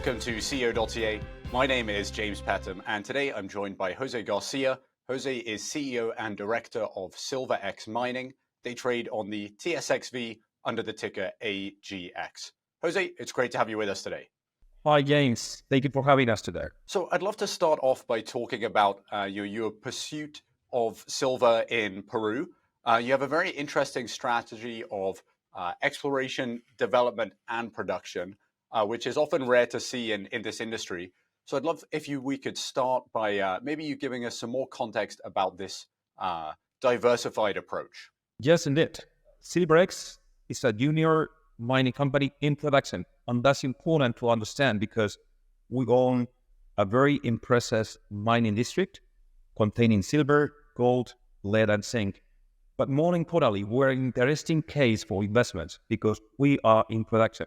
welcome to CEO.CA. My name is James Petham, and today I'm joined by Jose Garcia. Jose is CEO and Director of SilverX Mining. They trade on the TSXV under the ticker AGX. Jose, it's great to have you with us today. Hi, James. Thank you for having us today. So I'd love to start off by talking about your pursuit of silver in Peru. You have a very interesting strategy of exploration, development, and production, which is often rare to see in this industry. So I'd love if we could start by maybe you giving us some more context about this diversified approach. Yes, indeed. SilverX is a junior mining company in production, and that's important to understand because we own a very impressive mining district containing silver, gold, lead, and zinc. But more importantly, we're an interesting case for investments because we are in production.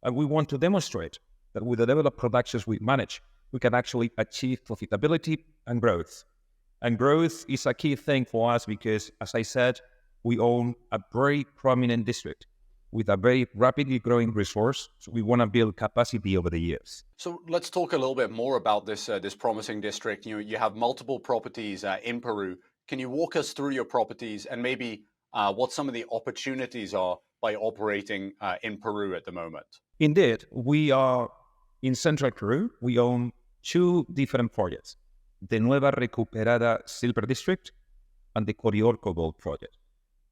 And we want to demonstrate that with the level of productions we manage, we can actually achieve profitability and growth. And growth is a key thing for us because, as I said, we own a very prominent district with a very rapidly growing resource. So we want to build capacity over the years. So let's talk a little bit more about this promising district. You have multiple properties in Peru. Can you walk us through your properties and maybe what some of the opportunities are by operating in Peru at the moment? Indeed, we are in central Peru. We own two different projects, the Nueva Recuperada Silver District and the Coriorco Gold Project.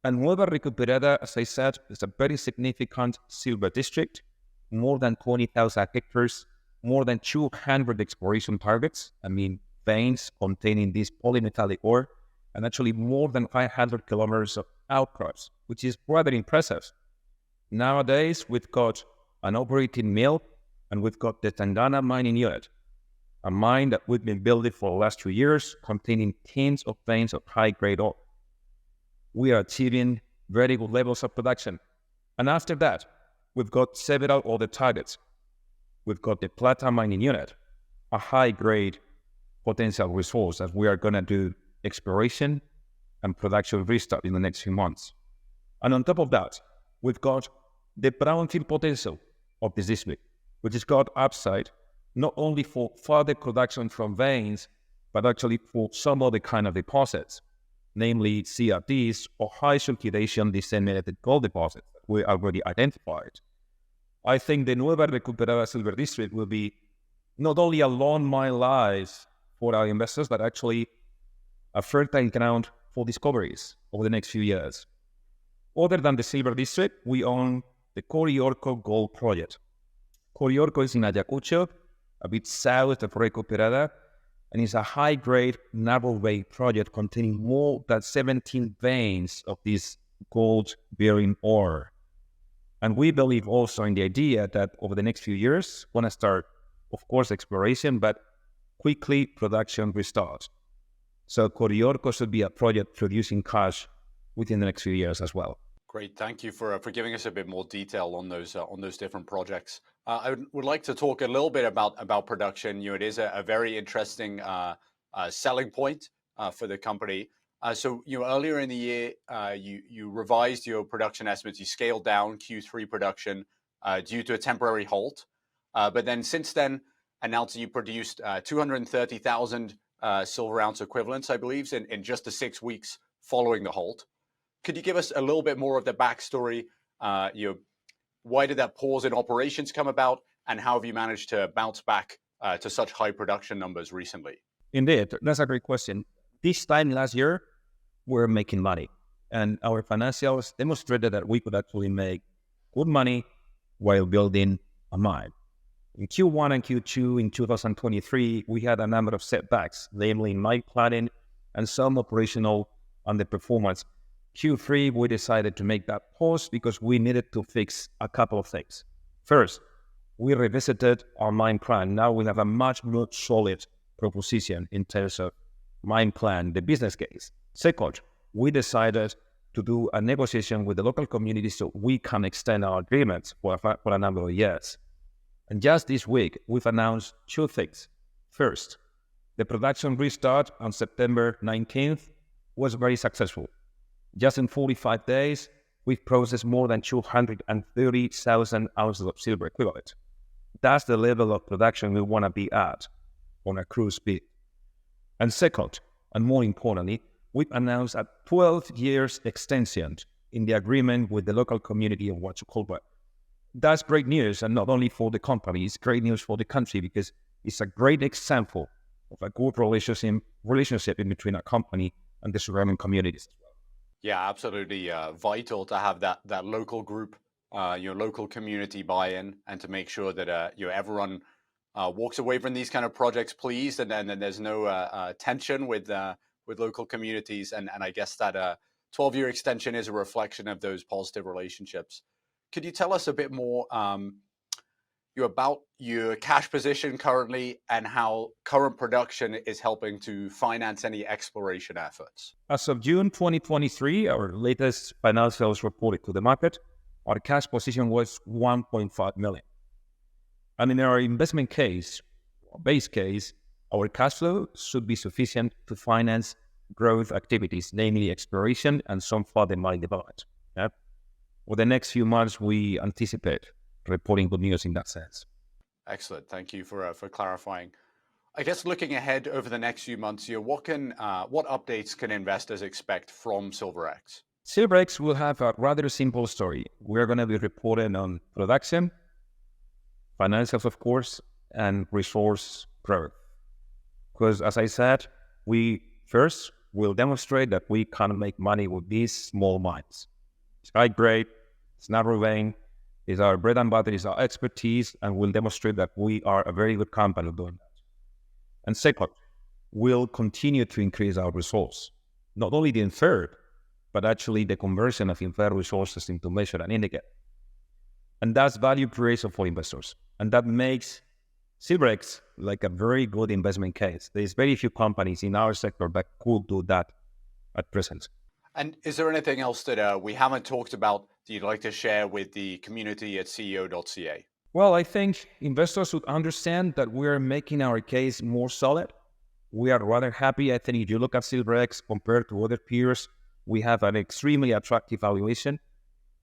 And Nueva Recuperada, as I said, is a very significant silver district, more than 20,000 hectares, more than 200 exploration targets, veins containing this polymetallic ore, and actually more than 500 kilometers of outcrops, which is rather impressive. Nowadays, we've got an operating mill, and we've got the Tangana mining unit, a mine that we've been building for the last 2 years, containing tens of veins of high-grade ore. We are achieving very good levels of production. And after that, we've got several other targets. We've got the Plata mining unit, a high-grade potential resource that we are going to do exploration and production restart in the next few months. And on top of that, we've got the brownfield potential of this district, which has got upside not only for further production from veins, but actually for some other kind of deposits, namely CRDs or high circulation disseminated gold deposits that we already identified. I think the Nueva Recuperada Silver District will be not only a long mine life for our investors, but actually a fertile ground for discoveries over the next few years. Other than the Silver District, we own the Coriorco Gold Project. Coriorco is in Ayacucho, a bit south of Recuperada, and is a high-grade, narrow-vein project containing more than 17 veins of this gold-bearing ore. And we believe also in the idea that over the next few years, we want to start, of course, exploration, but quickly production restart. So Coriorco should be a project producing cash within the next few years as well. Great, thank you for giving us a bit more detail on those different projects. I would like to talk a little bit about production. It is a very interesting selling point for the company. So earlier in the year, you revised your production estimates. You scaled down Q3 production due to a temporary halt. But then since then, announced that you produced 230,000 silver ounce equivalents, I believe, in just the 6 weeks following the halt. Could you give us a little bit more of the backstory? Why did that pause in operations come about, and how have you managed to bounce back to such high production numbers recently? Indeed, that's a great question. This time last year, we're making money, and our financials demonstrated that we could actually make good money while building a mine. In Q1 and Q2 in 2023, we had a number of setbacks, namely mine planning and some operational underperformance. Q3, we decided to make that pause because we needed to fix a couple of things. First, we revisited our mine plan. Now we have a much more solid proposition in terms of mine plan, the business case. Second, we decided to do a negotiation with the local community so we can extend our agreements for a number of years. And just this week, we've announced two things. First, the production restart on September 19th was very successful. Just in 45 days, we've processed more than 230,000 ounces of silver equivalent. That's the level of production we want to be at on a cruise speed. And second, and more importantly, we've announced a 12 years extension in the agreement with the local community of Huachucolpa. That's great news, and not only for the company, it's great news for the country because it's a great example of a good relationship in between a company and the surrounding communities. Yeah, absolutely vital to have that local group, local community buy-in, and to make sure that everyone walks away from these kind of projects pleased, and then there's no tension with local communities. And I guess that 12-year extension is a reflection of those positive relationships. Could you tell us a bit more about your cash position currently and how current production is helping to finance any exploration efforts? As of June 2023, our latest financials reported to the market, our cash position was 1.5 million. And in our investment case, or base case, our cash flow should be sufficient to finance growth activities, namely exploration and some further mine development. Yeah? For the next few months, we anticipate reporting good news in that sense. Excellent. Thank you for clarifying. I guess looking ahead over the next few months here, what updates can investors expect from SilverX? SilverX will have a rather simple story. We're going to be reporting on production, financials, of course, and resource growth. Because as I said, we first will demonstrate that we can make money with these small mines. It's high grade, it's narrow vein, it's our bread and butter, it's our expertise, and we'll demonstrate that we are a very good company doing that. And second, we'll continue to increase our resource, not only the inferred, but actually the conversion of inferred resources into measured and indicated. And that's value creation for investors. And that makes SilverX like a very good investment case. There's very few companies in our sector that could do that at present. And is there anything else that we haven't talked about that you'd like to share with the community at CEO.CA? Well, I think investors should understand that we're making our case more solid. We are rather happy. I think if you look at SilverX compared to other peers, we have an extremely attractive valuation.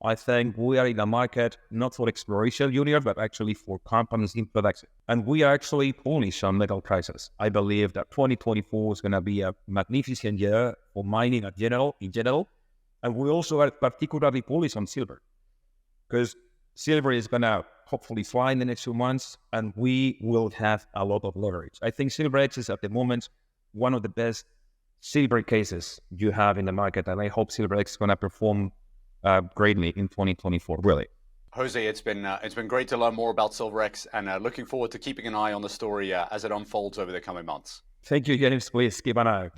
I think we are in a market not for exploration junior, but actually for companies in production. And we are actually bullish on metal prices. I believe that 2024 is going to be a magnificent year for mining in general. And we also are particularly bullish on silver, because silver is going to hopefully fly in the next few months, and we will have a lot of leverage. I think SilverX is at the moment one of the best silver cases you have in the market, and I hope SilverX is going to perform greatly in 2024, really. Jose, it's been great to learn more about SilverX, and looking forward to keeping an eye on the story as it unfolds over the coming months. Thank you, James. Please keep an eye.